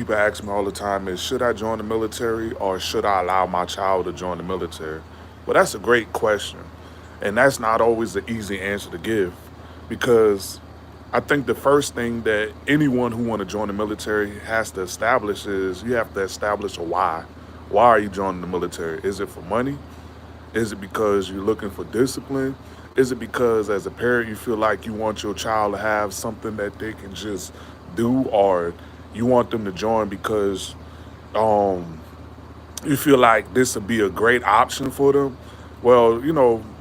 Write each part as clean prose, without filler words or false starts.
people ask me all the time is, should I join the military or should I allow my child to join the military? Well, that's a great question. And that's not always an easy answer to give because I think the first thing that anyone who want to join the military has to establish is you have to establish a why. Why are you joining the military? Is it for money? Is it because you're looking for discipline? Is it because as a parent you feel like you want your child to have something that they can just do, or you want them to join because um, you feel like this would be a great option for them? Well,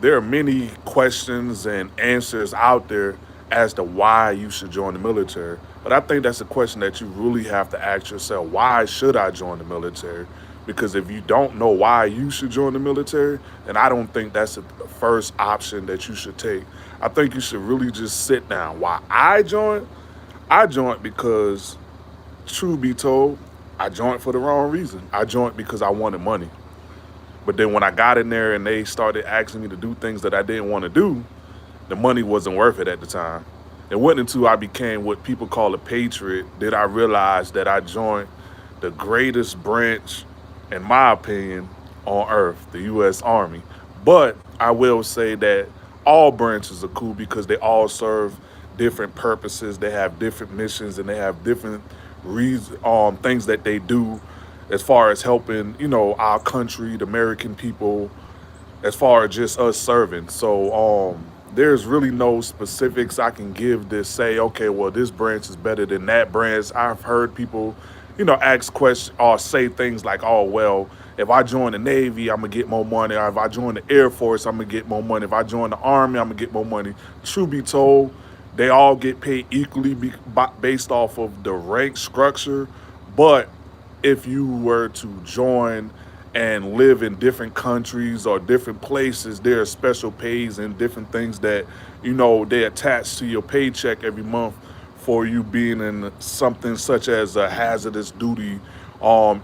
there are many questions and answers out there as to why you should join the military. But I think that's a question that you really have to ask yourself. Why should I join the military? Because if you don't know why you should join the military, then I don't think that's the first option that you should take. I think you should really just sit down. Why I joined because, truth be told, I joined for the wrong reason. I joined because I wanted money. But then when I got in there and they started asking me to do things that I didn't want to do, the money wasn't worth it at the time. It wasn't until I became what people call a patriot that I realized that I joined the greatest branch, in my opinion, on earth, the U.S. Army. But I will say that all branches are cool because they all serve different purposes. They have different missions and they have different things that they do as far as helping, our country, the American people, as far as just us serving. So there's really no specifics I can give to say, okay, well, this branch is better than that branch. I've heard people, ask questions or say things like, oh, well, if I join the Navy, I'm going to get more money. Or if I join the Air Force, I'm going to get more money. If I join the Army, I'm going to get more money. Truth be told, they all get paid equally based off of the rank structure. But if you were to join and live in different countries or different places, there are special pays and different things that, they attach to your paycheck every month for you being in something such as a hazardous duty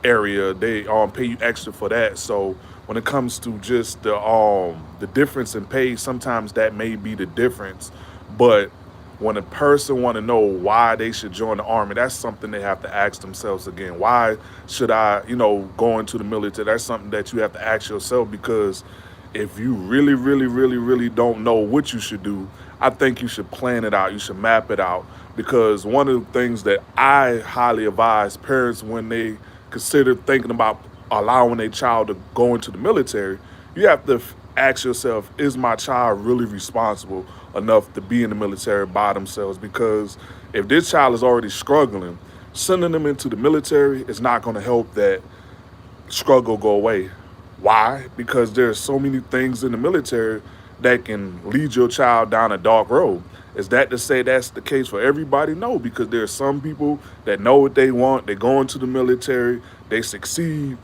area. They pay you extra for that. So when it comes to just the difference in pay, sometimes that may be the difference. But when a person want to know why they should join the Army, that's something they have to ask themselves again. Why should I, go into the military? That's something that you have to ask yourself, because if you really, really, really, really don't know what you should do, I think you should plan it out. You should map it out, because one of the things that I highly advise parents when they consider thinking about allowing a child to go into the military, you have to ask yourself, is my child really responsible enough to be in the military by themselves? Because if this child is already struggling, sending them into the military is not going to help that struggle go away. Why? Because there's so many things in the military that can lead your child down a dark road. Is that to say that's the case for everybody? No, because there are some people that know what they want. They go into the military, they succeed,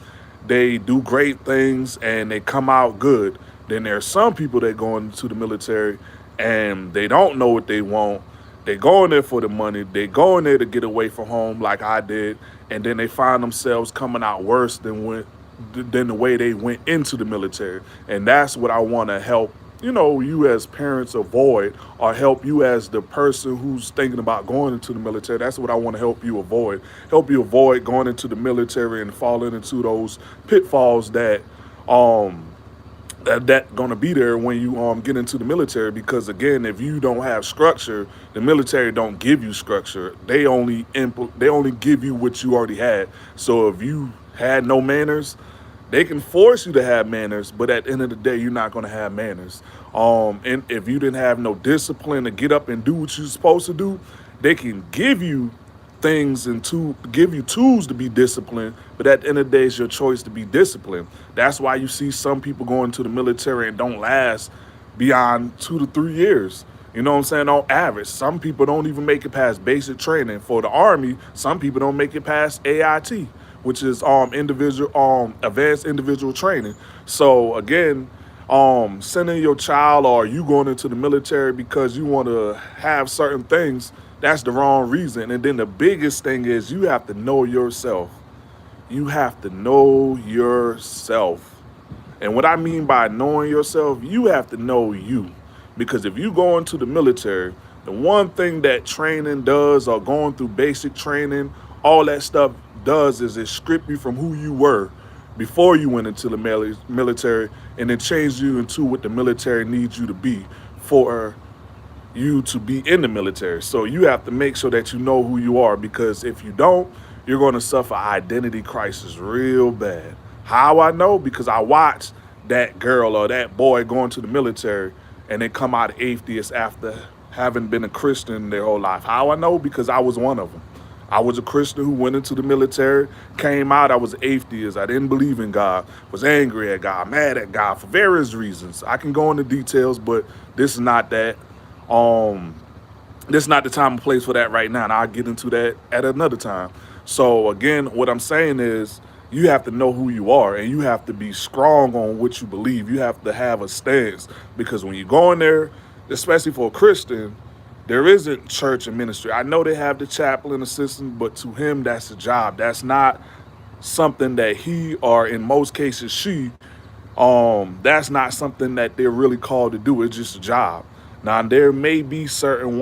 they do great things, and they come out good. Then there are some people that go into the military and they don't know what they want. They go in there for the money. They go in there to get away from home like I did. And then they find themselves coming out worse than the way they went into the military. And that's what I want to help, you as parents avoid, or help you as the person who's thinking about going into the military. That's what I want to help you avoid. Help you avoid going into the military and falling into those pitfalls that gonna be there when you get into the military. Because again, if you don't have structure, the military don't give you structure. They only give you what you already had. So if you had no manners, they can force you to have manners, but at the end of the day, you're not going to have manners. And if you didn't have no discipline to get up and do what you're supposed to do, they can give you things and give you tools to be disciplined, but at the end of the day, it's your choice to be disciplined. That's why you see some people going to the military and don't last beyond 2 to 3 years. You know what I'm saying? On average, some people don't even make it past basic training. For the Army, some people don't make it past AIT, which is advanced individual training. So again, sending your child or you going into the military because you want to have certain things, that's the wrong reason. And then the biggest thing is you have to know yourself. You have to know yourself. And what I mean by knowing yourself, you have to know you. Because if you go into the military, the one thing that training does, or going through basic training, all that stuff does is it strip you from who you were before you went into the military, and then change you into what the military needs you to be for you to be in the military. So you have to make sure that you know who you are, because if you don't, you're going to suffer identity crisis real bad. How I know? Because I watched that girl or that boy going to the military and they come out atheists after having been a Christian their whole life. How I know? Because I was one of them. I was a Christian who went into the military, came out, I was an atheist. I didn't believe in God, was angry at God, mad at God for various reasons. I can go into details, but this is not that. This is not the time and place for that right now, and I'll get into that at another time. So again, what I'm saying is you have to know who you are, and you have to be strong on what you believe. You have to have a stance, because when you go in there, especially for a Christian, there isn't church and ministry. I know they have the chaplain assistant, but to him, that's a job. That's not something that he, or in most cases she, that's not something that they're really called to do. It's just a job. Now, there may be certain